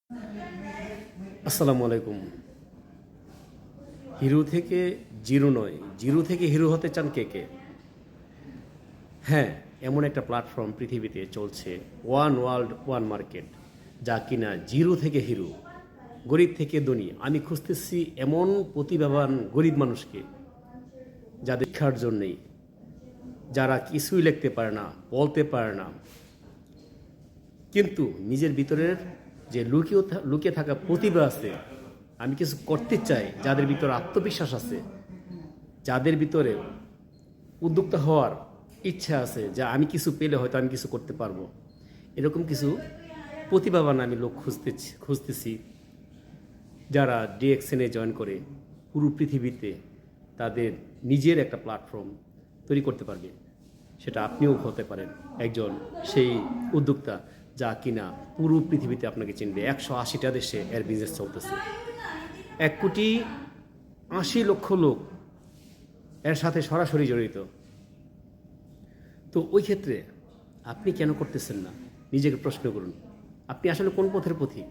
আসসালামু আলাইকুম। হিরো থেকে জিরো নয়, জিরো থেকে হিরো হতে চান কে কে? হ্যাঁ, এমন একটা প্ল্যাটফর্ম পৃথিবীতে চলছে, ওয়ান ওয়ার্ল্ড ওয়ান মার্কেট, যা কিনা জিরো থেকে হিরো, গরিব থেকে ধনী। আমি খুঁজতেছি এমন প্রতিভাবান গরিব মানুষকে, যাদের শিক্ষার জন্যেই, যারা কিছুই লিখতে পারে না, বলতে পারে না, কিন্তু নিজের ভিতরের যে লুকিয়ে থাকা প্রতিভা আছে, আমি কিছু করতে চাই, যাদের ভিতরে আত্মবিশ্বাস আছে, যাদের ভিতরে উদ্যোক্তা হওয়ার ইচ্ছা আছে, যা আমি কিছু পেলে হয়তো আমি কিছু করতে পারবো, এরকম কিছু প্রতিভাবান আমি লোক খুঁজতেছি, যারা ডিএক্সএনে জয়েন করে পুরো পৃথিবীতে তাদের নিজের একটা প্ল্যাটফর্ম তৈরি করতে পারবে। সেটা আপনিও হতে পারেন একজন সেই উদ্যোক্তা, যা কিনা পুরো পৃথিবীতে আপনাকে চিনবে। 180টা দেশে এর বিজনেস চলতেছে, 1,80,00,000 লোক এর সাথে সরাসরি জড়িত। তো ওই ক্ষেত্রে আপনি কেন করতেছেন না? নিজেকে প্রশ্ন করুন, আপনি আসলে কোন পথের পথিক?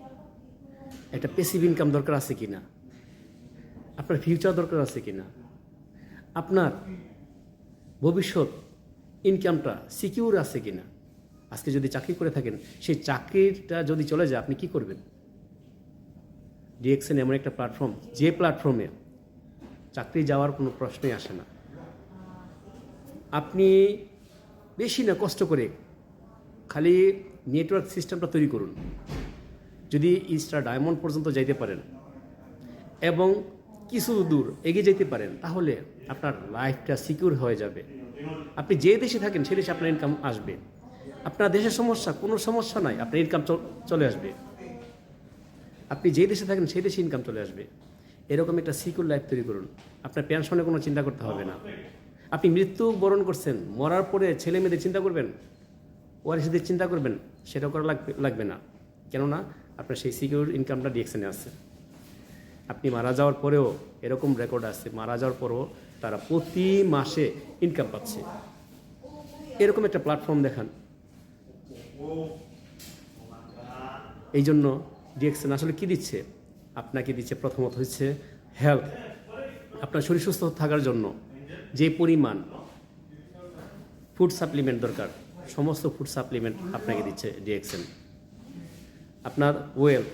একটা প্যাসিভ ইনকাম দরকার আছে কি না? আপনার ফিউচার দরকার আছে কি না? আপনার ভবিষ্যৎ ইনকামটা সিকিউর আছে কি না? আজকে যদি চাকরি করে থাকেন, সেই চাকরিটা যদি চলে যায়, আপনি কি করবেন? ডিএক্সএন এমন একটা প্ল্যাটফর্ম, যে প্ল্যাটফর্মে চাকরি যাওয়ার কোনো প্রশ্নই আসে না। আপনি বেশি না কষ্ট করে খালি নেটওয়ার্ক সিস্টেমটা তৈরি করুন। যদি স্টার ডায়মন্ড পর্যন্ত যাইতে পারেন এবং কিছু দূর এগিয়ে যেতে পারেন, তাহলে আপনার লাইফটা সিকিউর হয়ে যাবে। আপনি যে দেশে থাকেন সেই দেশে আপনার ইনকাম আসবে। আপনার দেশের সমস্যা, কোনো সমস্যা নাই, আপনার ইনকাম চলে আসবে। আপনি যে দেশে থাকেন সেই দেশে ইনকাম চলে আসবে। এরকম একটা সিকিউর লাইফ তৈরি করুন। আপনার পেনশনে কোনো চিন্তা করতে হবে না। আপনি মৃত্যু বরণ করছেন, মরার পরে ছেলে মেয়েদের চিন্তা করবেন, ওয়ারিসদের চিন্তা করবেন, সেটা করা লাগবে না। কেননা আপনার সেই সিকিউর ইনকামটা ডিএক্সএনে আছে। আপনি মারা যাওয়ার পরেও এরকম রেকর্ড আছে, মারা যাওয়ার পরেও তারা প্রতি মাসে ইনকাম পাচ্ছে। এরকম একটা প্ল্যাটফর্ম দেখান। এই জন্য ডিএক্সএন আসলে কী দিচ্ছে? আপনাকে দিচ্ছে প্রথমত হচ্ছে হেলথ। আপনার শরীর সুস্থ থাকার জন্য যে পরিমাণ ফুড সাপ্লিমেন্ট দরকার, সমস্ত ফুড সাপ্লিমেন্ট আপনাকে দিচ্ছে ডিএক্সএন। আপনার ওয়েলথ,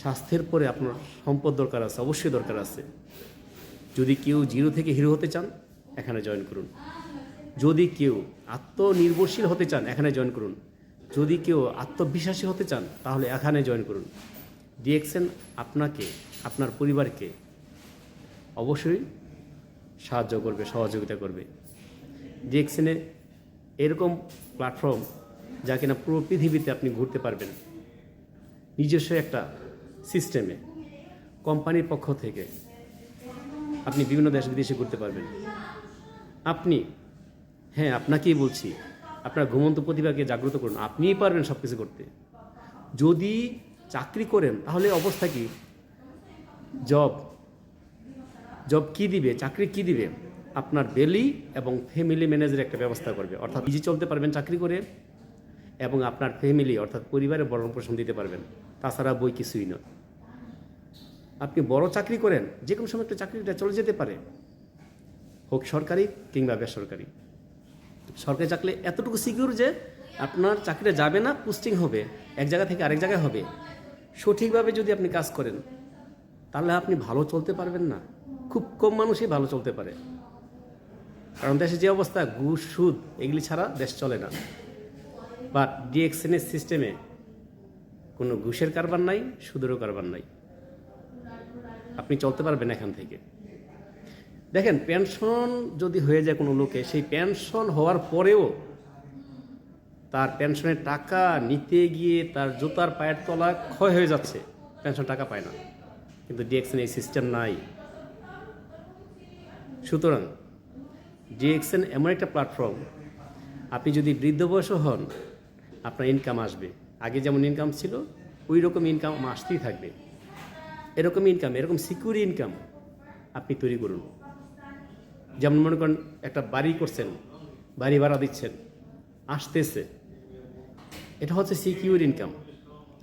স্বাস্থ্যের পরে আপনার সম্পদ দরকার আছে, অবশ্যই দরকার আছে। যদি কেউ জিরো থেকে হিরো হতে চান, এখানে জয়েন করুন। যদি কেউ আত্মনির্ভরশীল হতে চান, এখানে জয়েন করুন। যদি কেউ আত্মবিশ্বাসী হতে চান, তাহলে এখানে জয়েন করুন। ডিএক্সএন আপনাকে, আপনার পরিবারকে অবশ্যই সাহায্য করবে, সহযোগিতা করবে। ডিএক্সএনে এরকম প্ল্যাটফর্ম, যা কিনা পুরো পৃথিবীতে আপনি ঘুরতে পারবেন নিজস্ব একটা সিস্টেমে। কোম্পানির পক্ষ থেকে আপনি বিভিন্ন দেশ বিদেশে ঘুরতে পারবেন। আপনি, হ্যাঁ আপনাকেই বলছি, আপনার ঘুমন্ত প্রতিভাকে জাগ্রত করুন। আপনিই পারবেন সব কিছু করতে। যদি চাকরি করেন, তাহলে অবস্থা কি? জব কি দিবে? চাকরি কি দিবে? আপনার বেলি এবং ফ্যামিলি ম্যানেজের একটা ব্যবস্থা করবে, অর্থাৎ নিজে চলতে পারবেন চাকরি করে, এবং আপনার ফ্যামিলি অর্থাৎ পরিবারের ভরণ পোষণ দিতে পারবেন। তাছাড়া বই কিছুই নয়। আপনি বড় চাকরি করেন, যে কোনো সময় একটা চাকরিটা চলে যেতে পারে, হোক সরকারি কিংবা বেসরকারি। সরকারি চাকরি এতটুকু সিকিউর যে আপনার চাকরিটা যাবে না, পোস্টিং হবে, এক জায়গা থেকে আরেক জায়গায় হবে। সঠিকভাবে যদি আপনি কাজ করেন, তাহলে আপনি ভালো চলতে পারবেন না। খুব কম মানুষই ভালো চলতে পারে, কারণ দেশে যে অবস্থা, ঘুষ সুদ এগুলি ছাড়া দেশ চলে না। বাট ডিএক্সএনের সিস্টেমে কোনো ঘুষের কারবার নাই, সুদেরও কারবার নাই। আপনি চলতে পারবেন এখান থেকে। দেখেন, পেনশন যদি হয়ে যায় কোনো লোকে, সেই পেনশন হওয়ার পরেও তার পেনশনের টাকা নিতে গিয়ে তার জুতার পায়ের তলা ক্ষয় হয়ে যাচ্ছে, পেনশন টাকা পায় না। কিন্তু ডিএক্সএন এই সিস্টেম নাই। সুতরাং ডিএক্সএন এমন একটা প্ল্যাটফর্ম, আপনি যদি বৃদ্ধ বয়সও হন, আপনার ইনকাম আসবে। আগে যেমন ইনকাম ছিল, ওই রকম ইনকাম আসতেই থাকবে। এরকম ইনকাম, এরকম সিকিউর ইনকাম আপনি তৈরি করুন। যেমন মনে করেন একটা বাড়ি করছেন, বাড়ি ভাড়া দিচ্ছেন, আসতেছে, এটা হচ্ছে সিকিউর ইনকাম।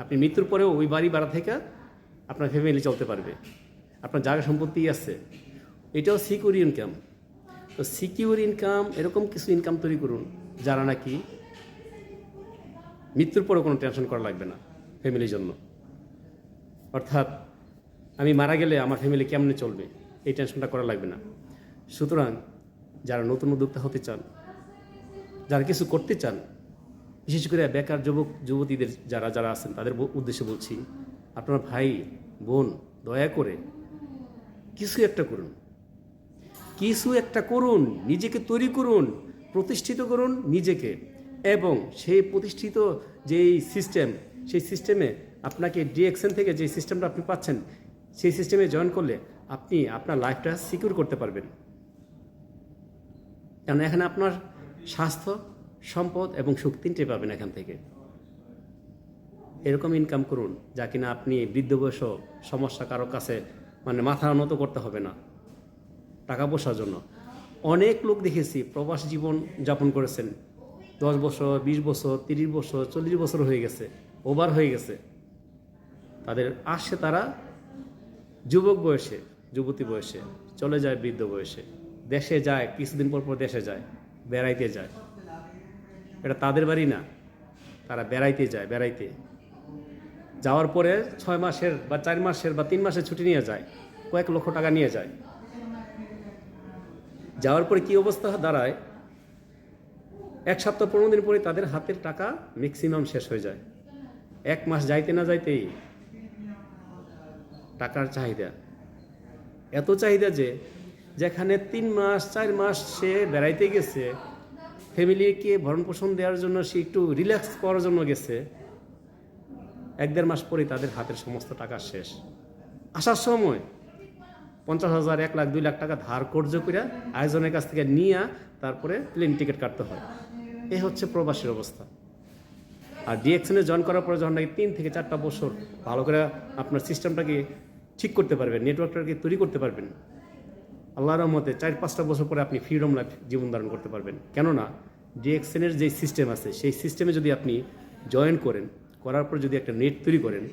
আপনি মৃত্যুর পরেও ওই বাড়ি ভাড়া থেকে আপনার ফ্যামিলি চলতে পারবে, আপনার জায়গা সম্পত্তি আছে, এটাও সিকিউর ইনকাম। তো সিকিউর ইনকাম, এরকম কিছু ইনকাম তৈরি করুন যারা নাকি মৃত্যুর পরেও কোনো টেনশন করা লাগবে না ফ্যামিলির জন্য। অর্থাৎ আমি মারা গেলে আমার ফ্যামিলি কেমনে চলবে, এই টেনশনটা করা লাগবে না। সুতরাং যারা নতুন উদ্যোক্তা হতে চান, যারা কিছু করতে চান, বিশেষ করে বেকার যুবক যুবতীদের যারা যারা আছেন তাদের উদ্দেশ্যে বলছি, আপনার ভাই বোন দয়া করে কিছু একটা করুন, কিছু একটা করুন, নিজেকে তৈরি করুন, প্রতিষ্ঠিত করুন নিজেকে। এবং সেই প্রতিষ্ঠিত যেই সিস্টেম, সেই সিস্টেমে আপনাকে ডিএক্সএন থেকে যে সিস্টেমটা আপনি পাচ্ছেন, সেই সিস্টেমে জয়েন করলে আপনি আপনার লাইফটা সিকিউর করতে পারবেন। কারণ এখানে আপনার স্বাস্থ্য, সম্পদ এবং সুখ তিনটে পাবেন এখান থেকে। এরকম ইনকাম করুন যা কিনা আপনি বৃদ্ধ বয়সও সমস্যা কারো কাছে মানে মাথা নত করতে হবে না টাকা পয়সার জন্য। অনেক লোক দেখেছি প্রবাস জীবন যাপন করেছেন, 10 বছর, 20 বছর, 30 বছর, 40 বছর হয়ে গেছে, ওভার হয়ে গেছে। তাদের আসে তারা যুবক বয়সে, যুবতী বয়সে চলে যায় বৃদ্ধ বয়সে, দেশে যায়, কিছুদিন পর পর দেশে যায়, বেড়াইতে যায়। এটা তাদের বাড়ি না, তারা বেড়াইতে যায়। বেড়াইতে যাওয়ার পরে 6 মাসের বা 4 মাসের বা 3 মাসের ছুটি নিয়ে যায়, কয়েক লক্ষ টাকা নিয়ে যায়। যাওয়ার পরে কী অবস্থা দাঁড়ায়, 1 সপ্তাহ 15 দিন পরে তাদের হাতের টাকা ম্যাক্সিমাম শেষ হয়ে যায়। 1 মাস যাইতে না যাইতেই টাকার চাহিদা, এত চাহিদা যে যেখানে 3 মাস 4 মাস সে বেড়াইতে গেছে, ফ্যামিলিকে ভরণ পোষণ দেওয়ার জন্য সে একটু রিল্যাক্স করার জন্য গেছে, 1-1.5 মাস পরে তাদের হাতের সমস্ত টাকা শেষ। আসার সময় 50,000, 1 লাখ, 2 লাখ টাকা ধার কর্জ করে আয়োজনের কাছ থেকে নিয়ে তারপরে প্লেন টিকিট কাটতে হয়। এই হচ্ছে প্রবাসীর অবস্থা। আর ডিএক্সএনে জয়েন করার পরে যখন নাকি 3 থেকে 4টা বছর ভালো করে আপনার সিস্টেমটাকে ঠিক করতে পারবেন, নেটওয়ার্কটাকে তৈরি করতে পারবেন, আল্লাহর রহমতে 4-5টা বছর পরে আপনি ফ্রিডম লাইফ জীবন ধারণ করতে পারবেন। কেননা ডিএক্সএনের যে সিস্টেম আছে, সেই সিস্টেমে যদি আপনি জয়েন করেন, করার পরে যদি একটা নেট তৈরি করেন,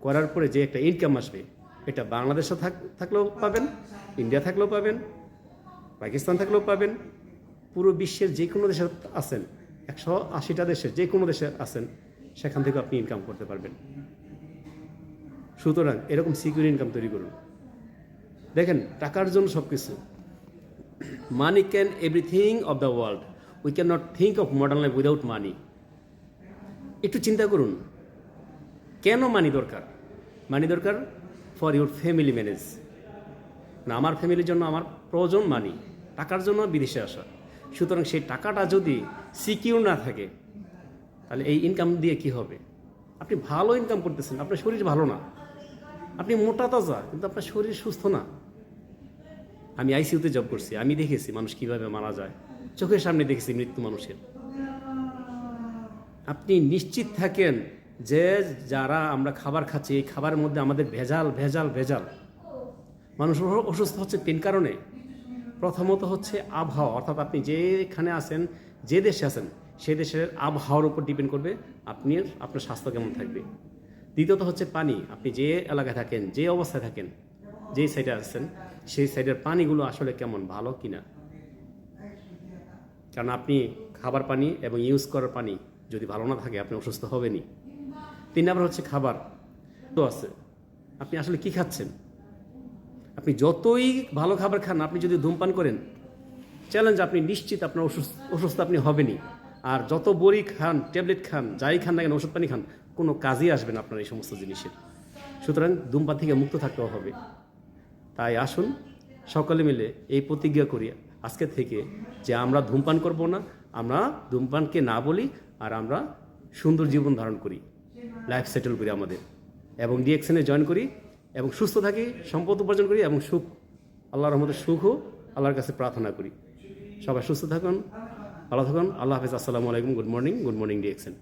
করার পরে যে একটা ইনকাম আসবে, এটা বাংলাদেশে থাকলেও পাবেন, ইন্ডিয়া থাকলেও পাবেন, পাকিস্তান থাকলেও পাবেন, পুরো বিশ্বের যে কোনো দেশে আছেন, 180টা দেশের যে কোনো দেশে আছেন, সেখান থেকে আপনি ইনকাম করতে পারবেন। সুতরাং এরকম সিকিউর ইনকাম তৈরি করুন। দেখেন, টাকার জন্য সব কিছু। Money can everything of the world, we can not think of modern life without মানি। একটু চিন্তা করুন, কেন মানি দরকার? মানি দরকার ফর ইউর ফ্যামিলি ম্যানেজ। না, আমার ফ্যামিলির জন্য আমার প্রয়োজন মানি, টাকার জন্য বিদেশে আসা। সুতরাং সেই টাকাটা যদি সিকিউর না থাকে, তাহলে এই ইনকাম দিয়ে কি হবে? আপনি ভালো ইনকাম করতেছেন, আপনার শরীর ভালো না, আপনি মোটা তাজা, কিন্তু আপনার শরীর সুস্থ না। আমি আইসিইউতে জব করছি, আমি দেখেছি মানুষ কিভাবে মারা যায়, চোখের সামনে দেখেছি মৃত্যু মানুষের। আপনি নিশ্চিত থাকেন যে যারা আমরা খাবার খাচ্ছি, এই খাবারের মধ্যে আমাদের ভেজাল ভেজাল ভেজাল। মানুষ অসুস্থ হচ্ছে 3 কারণে। প্রথমত হচ্ছে আবহাওয়া, অর্থাৎ আপনি যেখানে আছেন, যে দেশে আছেন, সেই দেশের আবহাওয়ার উপর ডিপেন্ড করবে আপনার স্বাস্থ্য কেমন থাকবে। দ্বিতীয়ত হচ্ছে পানি, আপনি যে এলাকায় থাকেন, যে অবস্থায় থাকেন, যেই সাইডে আছেন, সেই সাইডের পানিগুলো আসলে কেমন, ভালো কিনা। কারণ আপনি খাবার পানি এবং ইউজ করার পানি যদি ভালো না থাকে, আপনি অসুস্থ হবেনই। 3 নম্বর হচ্ছে খাবার তো আছে, আপনি আসলে কি খাচ্ছেন। আপনি যতই ভালো খাবার খান, আপনি যদি ধূমপান করেন, চ্যালেঞ্জ, আপনি নিশ্চিত আপনার অসুস্থ আপনি হবেনই। আর যত বড়ি খান, ট্যাবলেট খান, যাই খান না কেন, ওষুধ পানি খান, কোনো কাজই আসবে না আপনার এই সমস্ত জিনিসের। সুতরাং ধূমপান থেকে মুক্ত থাকতে হবে। তাই আসুন সকলে মিলে এই প্রতিজ্ঞা করি আজকে থেকে যে আমরা ধূমপান করব না, আমরা ধূমপানকে না বলি, আর আমরা সুন্দর জীবন ধারণ করি, লাইফ সেটেল করি আমাদের, এবং ডিএক্সএনে জয়েন করি এবং সুস্থ থাকি, সম্পদ উপার্জন করি এবং সুখ, আল্লাহর রহমতের সুখও আল্লাহর কাছে প্রার্থনা করি। সবাই সুস্থ থাকুন, ভালো থাকুন। আল্লাহ হাফেজ। আসসালামু আলাইকুম। Good morning DXN.